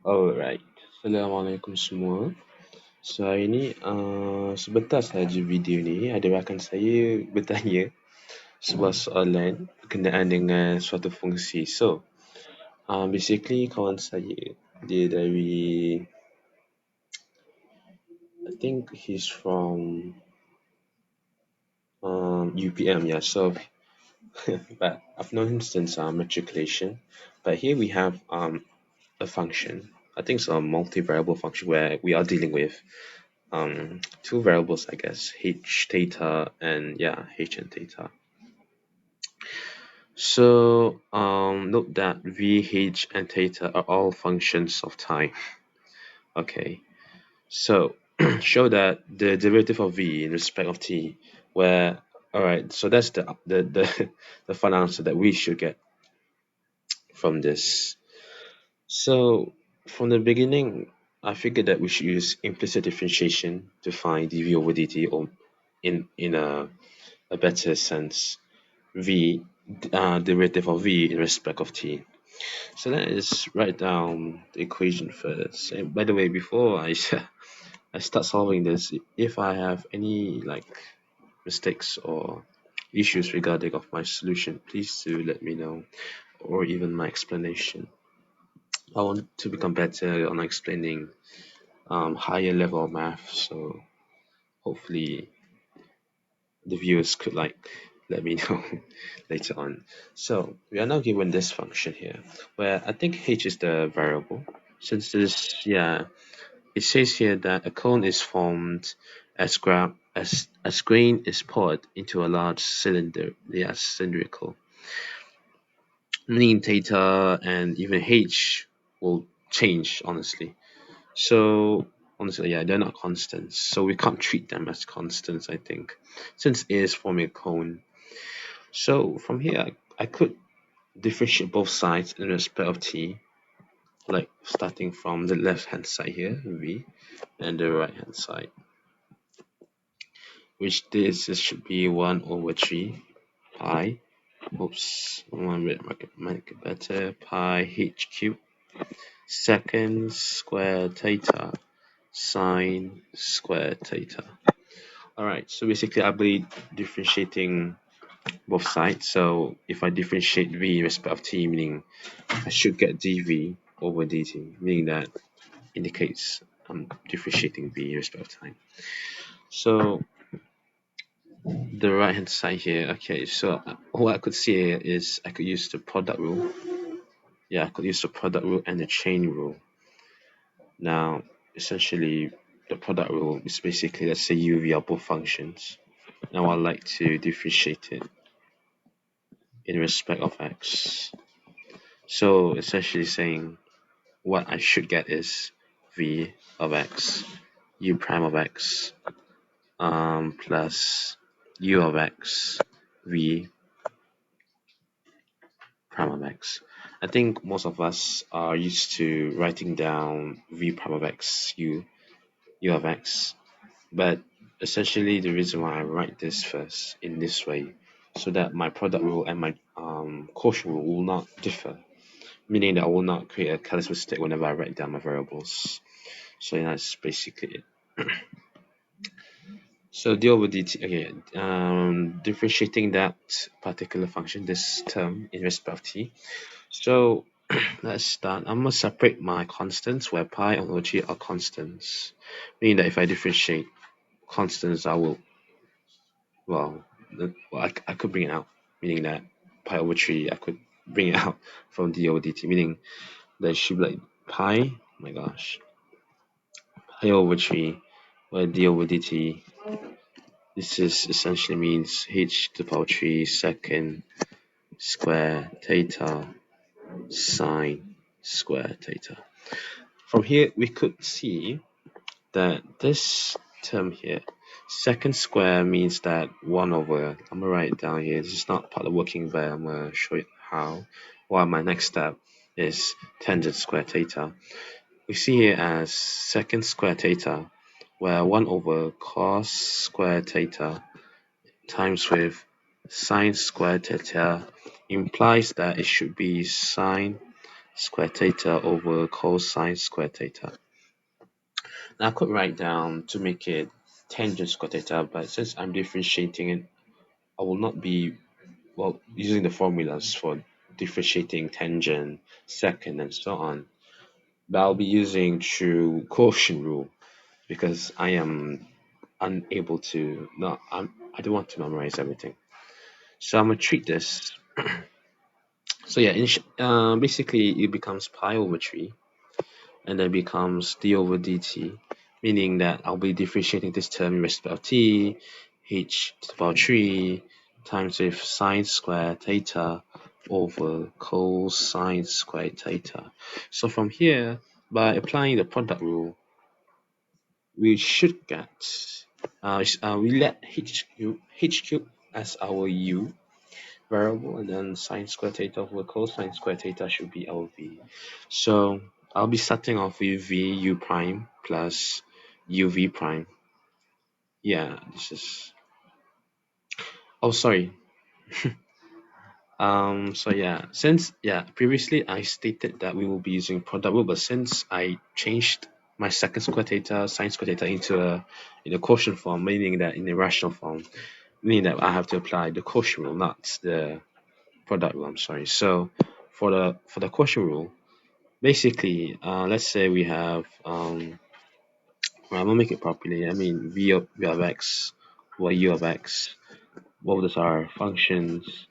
Alright, Assalamualaikum semua. So hari ni sebentar sahaja video ni ada rakan saya bertanya sebuah soalan berkenaan dengan suatu fungsi. So basically kawan saya dia dari I think he's from UPM, yeah. So but I've known him since matriculation. But here we have a function. I think it's a multivariable function where we are dealing with two variables, I guess, h theta and yeah, h and theta. So note that v, h, and theta are all functions of time. Okay, so show that the derivative of v in respect of t, where all right, so that's the the fun answer that we should get from this. So from the beginning, I figured that we should use implicit differentiation to find dv over dt, or in a better sense, v derivative of v in respect of t. So let us write down the equation first. And by the way, before I I start solving this, if I have any like mistakes or issues regarding of my solution, please do let me know, or even my explanation. I want to become better on explaining higher level math, so hopefully the viewers could like let me know later on. So we are now given this function here, where I think h is the variable. Since this, yeah, it says here that a cone is formed as grain is poured into a large cylinder. Yeah, cylindrical. Meaning theta and even h will change, honestly. So honestly, yeah, they're not constants, so we can't treat them as constants, I think, since A is forming a cone. So from here, I could differentiate both sides in respect of t, like starting from the left hand side here, v, and the right hand side, which this should be 1 over 3 pi. Oops, one bit make it better. Pi h cubed second square theta sine square theta. Alright, so basically I'll be differentiating both sides. So if I differentiate v in respect of t, meaning I should get dv over dt, meaning that indicates I'm differentiating v in respect of time. So the right hand side here, okay, so what I could see here is I could use the product rule. Yeah, I could use the product rule and the chain rule. Now, essentially, the product rule is basically, let's say u, v are both functions. Now I'd like to differentiate it in respect of x. So essentially saying what I should get is v of x, u prime of x, plus u of x, v prime of x. I think most of us are used to writing down v prime of x, u of x, but essentially the reason why I write this first in this way, so that my product rule and my quotient rule will not differ, meaning that I will not create a careless mistake whenever I write down my variables. So yeah, that's basically it. So d over dt, okay, differentiating that particular function, this term in respect of t. So let's start. I'm gonna separate my constants where pi and over t are constants, meaning that if I differentiate constants, I will, well, I could bring it out, meaning that pi over 3, I could bring it out from d over dt, meaning that it should be like pi, oh my gosh, pi over 3, where d over dt, this is essentially means h to the power 3 second square theta sine square theta. From here, we could see that this term here, second square, means that 1 over, I'm gonna write it down here, this is not part of working, but I'm gonna show you how. While my next step is tangent square theta. We see here as second square theta, where 1 over cos square theta times with sine square theta implies that it should be sine square theta over cosine square theta. Now I could write down to make it tangent square theta, but since I'm differentiating it, I will not be using the formulas for differentiating tangent, secant, and so on. But I'll be using true quotient rule because I am unable to. No, I don't want to memorize everything. So I'm gonna treat this. So yeah, basically it becomes pi over 3 and then becomes d over dt, meaning that I'll be differentiating this term in respect of t, h to the power 3 times with sine squared theta over cosine squared theta. So from here, by applying the product rule, we should get, we let h cube as our u variable, and then sine square theta over cosine square theta should be our v. So I'll be starting off with v u prime plus uv prime. Yeah, this is. Oh, sorry. So yeah, since previously I stated that we will be using product rule, but since I changed my second square theta, sine square theta into a in a quotient form, meaning that in a rational form, meaning that I have to apply the quotient rule, not the product rule. I'm sorry. So for the quotient rule, basically, let's say we have well, I'm gonna make it properly. I mean, v of x, y u of x, both those are functions,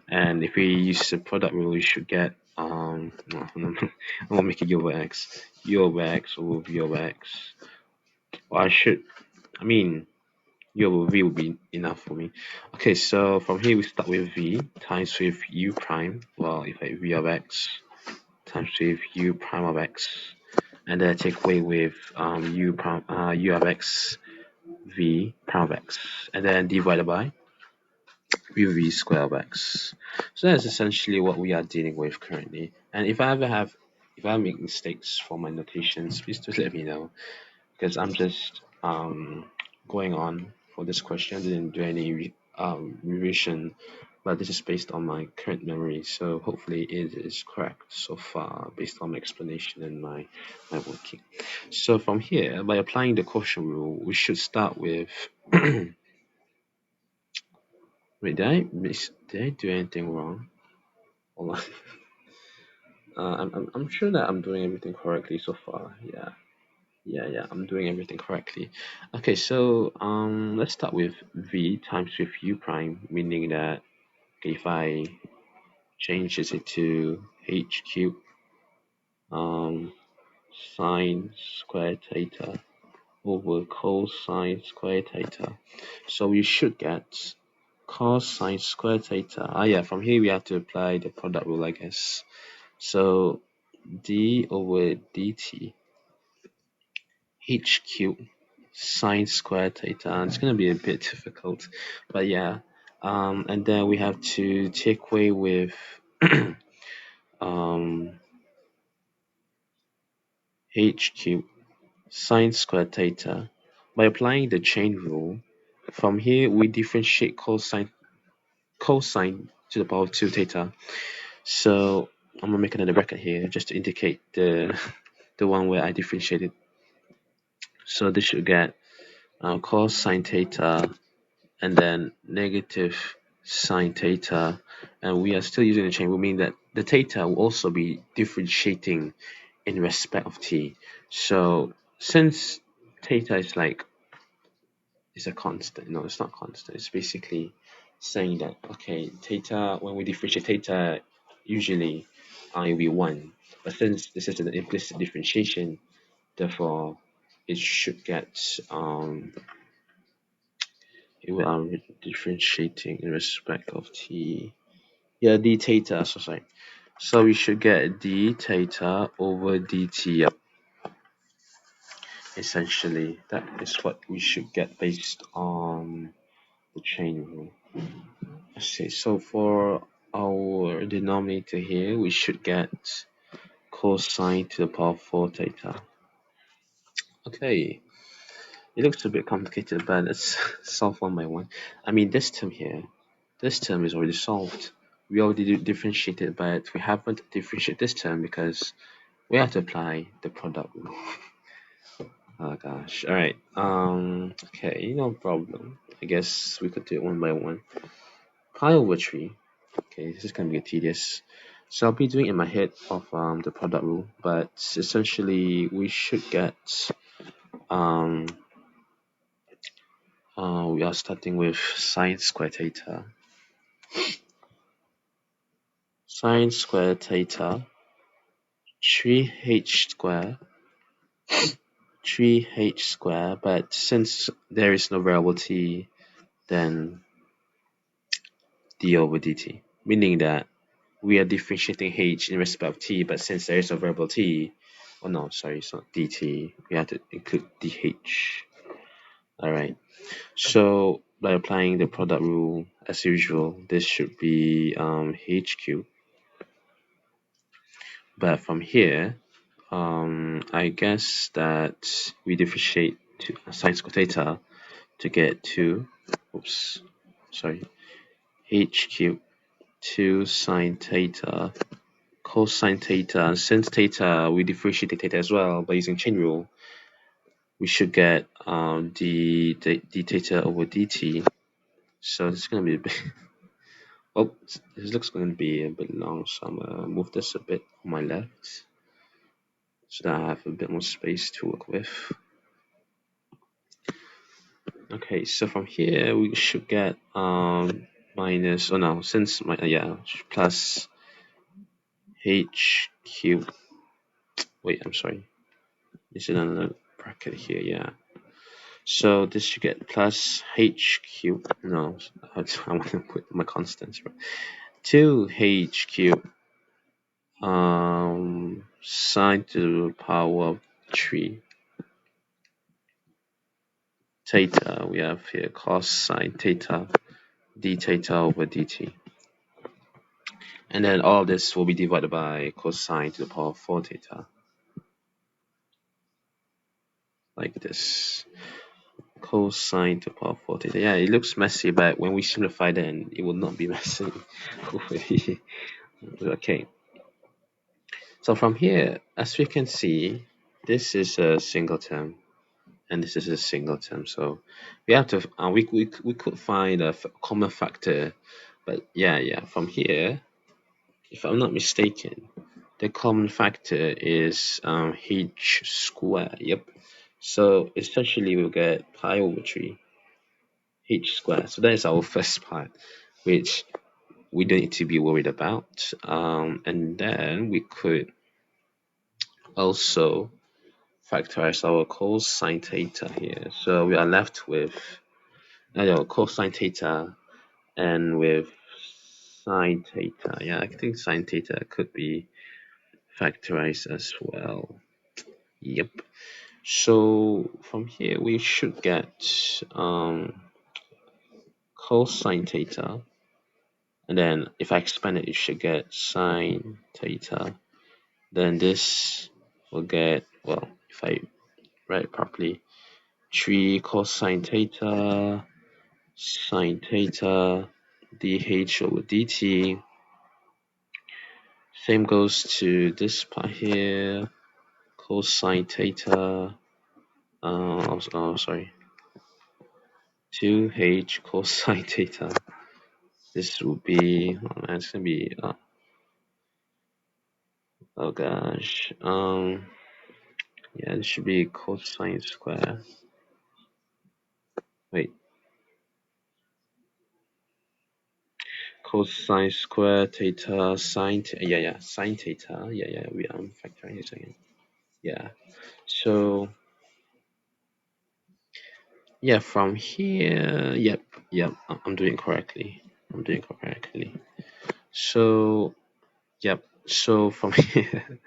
and if we use the product rule, we should get no, I'm gonna make it u over x over v over x. Or I mean, u over v would be enough for me. Okay, so from here we start with v times with u prime. Well, if I v of x times with u prime of x, and then I take away with u of x v prime of x, and then divided by v square of x. So that's essentially what we are dealing with currently. And if I make mistakes for my notations, please just let me know because I'm just going on for this question. I didn't do any revision, but this is based on my current memory. So hopefully it is correct so far based on my explanation and my working. So from here, by applying the quotient rule, we should start with. Wait, did I do anything wrong? Hold on. I'm sure that I'm doing everything correctly so far. Yeah, I'm doing everything correctly. Okay, so let's start with v times with u prime, meaning that if I change this to h cube um sine squared theta over cosine squared theta. So we should get cosine squared theta. Yeah, from here we have to apply the product rule, I guess. So d over dt h cube sine squared theta. And it's gonna be a bit difficult, but yeah. And then we have to take away with um h cube sine squared theta. By applying the chain rule, from here we differentiate cosine to the power of 2 theta. So I'm gonna make another bracket here just to indicate the one where I differentiated. So this should get cosine theta and then negative sine theta, and we are still using the chain rule, meaning that the theta will also be differentiating in respect of t. So since theta is like is a constant, no, it's not constant. It's basically saying that okay, theta when we differentiate theta, usually it will be one, but since this is an implicit differentiation, therefore it should get we are differentiating in respect of t. Yeah, d theta. So sorry. So we should get d theta over dt. Yep. Essentially, that is what we should get based on the chain rule. Okay, so for our denominator here, we should get cosine to the power of 4 theta. Okay, it looks a bit complicated, but let's solve one by one. I mean, this term here, this term is already solved. we already differentiated, but we haven't differentiated this term because we have to apply the product rule. Oh gosh. All right. Okay. No problem. I guess we could do it one by one. Pi over tree. Okay. This is gonna be tedious. So I'll be doing it in my head of the product rule, but essentially we should get um we are starting with sine square theta. Sine square theta 3h square 3h square, but since there is no variable t, then d over dt, meaning that we are differentiating h in respect of t, but since there is no variable t, oh no, sorry, it's not dt, we have to include dh. Alright, so by applying the product rule as usual, this should be h cubed, but from here, I guess that we differentiate to sine square theta to get to, oops, sorry, h cubed 2 sine theta cosine theta. And since theta, we differentiate theta as well by using chain rule, we should get d theta over dt. So this is going to be a bit, oh, this looks going to be a bit long, so I'm going to move this a bit on my left so that I have a bit more space to work with. Okay, so from here we should get minus, oh no, since my yeah, plus h cubed. Wait, I'm sorry. This is another bracket here, yeah. So this should get plus h cubed. No, I want to put my constants. 2h cubed sine to the power of 3 theta. We have here cos sine theta d theta over dt. And then all of this will be divided by cosine to the power of 4 theta. Like this. Cosine to the power of 4 theta. Yeah, it looks messy, but when we simplify then it will not be messy. Okay. So from here, as we can see, this is a single term and this is a single term. So we have to, we could find a common factor, but yeah, from here, if I'm not mistaken, the common factor is h square. Yep. So essentially we'll get pi over 3 h square. So that is our first part, which we don't need to be worried about. And then we could also factorize our cosine theta here. So we are left with cosine theta and with sine theta. Yeah, I think sine theta could be factorized as well. Yep. So from here we should get cosine theta, and then if I expand it, you should get sine theta. Then this will get, well, if I write it properly, 3 cosine theta sine theta dh over dt. Same goes to this part here, cosine theta. Sorry, 2h cosine theta. This will be, oh man, it's gonna be, oh gosh, yeah, this should be cosine square. Wait, cosine square theta sine, sine theta. Yeah, we are factoring this again. Yeah, so yeah, from here, yep, I'm doing correctly. I'm doing correctly. So, yep. So from here,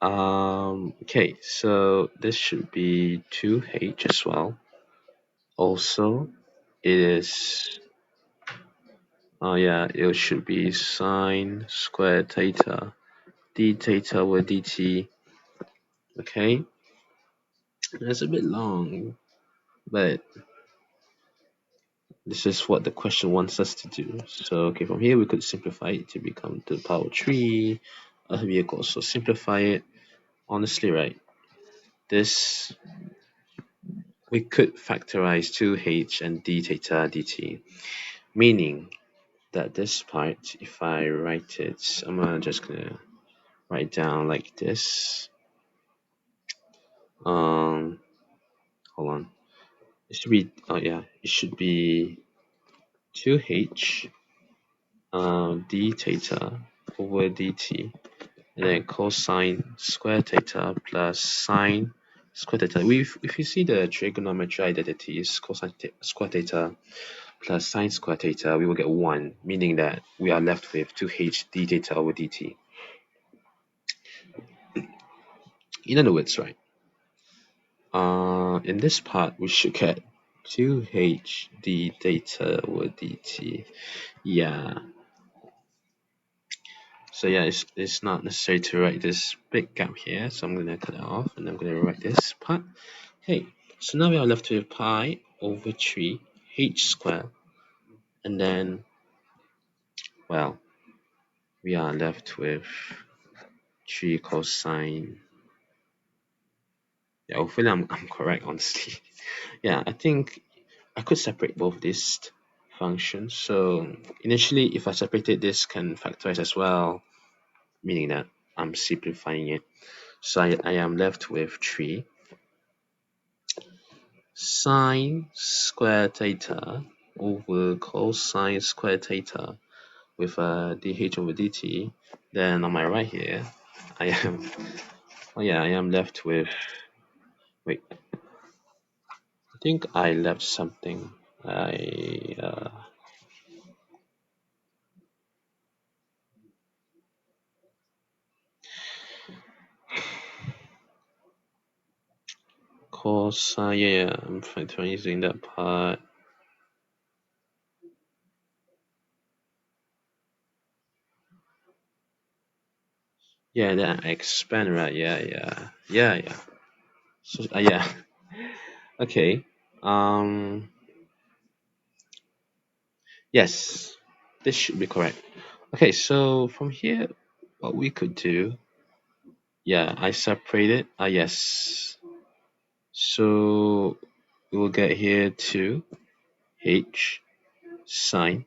okay. So this should be 2h as well. Also, it is. Yeah, it should be sine square theta d theta over dt. Okay, that's a bit long, but This is what the question wants us to do. So, okay, from here we could simplify it to become to the power 3. We could also simplify it. Honestly, right, this we could factorize 2h and d theta dt, meaning that this part, if I write it, just gonna write down like this. Um, Hold on. It should be, oh yeah, it should be 2h d theta over dt, and then cosine square theta plus sine square theta. If you see the trigonometry identity is square theta plus sine square theta, we will get 1, meaning that we are left with 2h d theta over dt. In other words, right, in this part, we should get 2h d theta over dt. Yeah, so yeah, it's not necessary to write this big gap here, so I'm gonna cut it off and I'm gonna write this part. Okay, so now we are left with pi over 3 h squared, and then, well, we are left with 3 cosine. Yeah, hopefully I'm correct, honestly. Yeah, I think I could separate both these functions. So initially, if I separated this can factorize as well, meaning that I'm simplifying it. So I am left with 3 sine square theta over cosine square theta with dh over dt. Then on my right here, I am, oh yeah, I am left with, wait, I think I left something. Cosine, yeah, I'm factorizing that part. Yeah, then I expand, right? Yeah. So, yeah. Okay. Um. Yes, this should be correct. Okay, so from here, what we could do, yeah, I separated. Yes. So we will get here 2h sine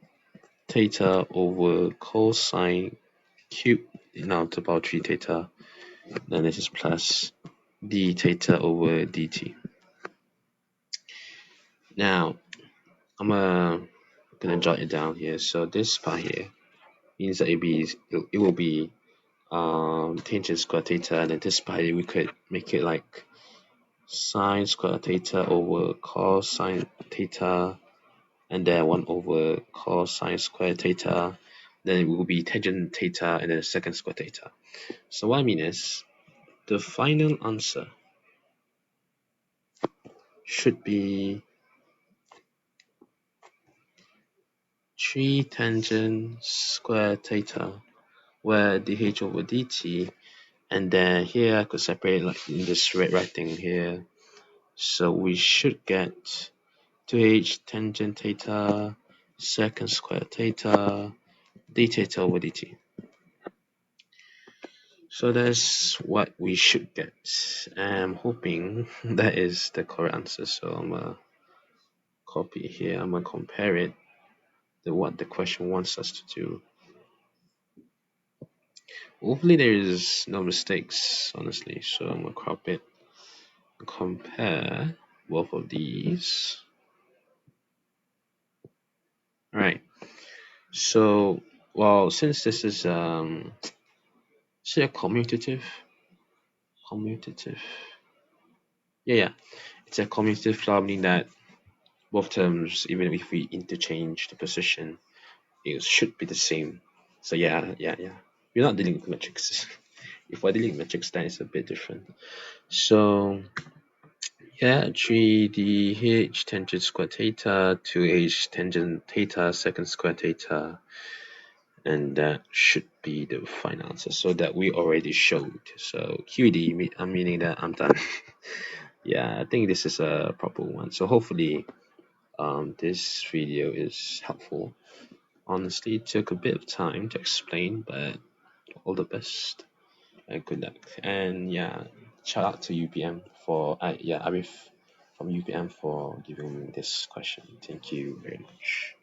theta over cosine cube, now to about 3 theta. Then this is plus d theta over dt. Now I'm gonna jot it down here. So this part here means that it will be tangent square theta, and then this part here we could make it like sine square theta over cosine theta, and then 1 over cosine square theta. Then it will be tangent theta and then second square theta. So what I mean is the final answer should be 3 tangent square theta, where dh over dt, and then here I could separate like in this red writing here. So we should get 2h tangent theta second square theta d theta over dt. So that's what we should get. I'm hoping that is the correct answer. So I'm gonna copy it here. I'm gonna compare it to what the question wants us to do. Hopefully there is no mistakes, honestly. So I'm gonna crop it, compare both of these. All right. So, well, since this is say a commutative, yeah, it's a commutative flaw, meaning that both terms, even if we interchange the position, it should be the same. So yeah. We're not dealing with metrics. If we're dealing with metrics, then it's a bit different. So yeah, 3dh tangent square theta, 2h tangent theta second square theta, and that should be the final answer. So that we already showed. So QED, I'm meaning that I'm done. Yeah, I think this is a proper one. So hopefully this video is helpful. Honestly, it took a bit of time to explain, but all the best and good luck. And yeah, shout out to UPM for yeah, Arif from UPM for giving me this question. Thank you very much.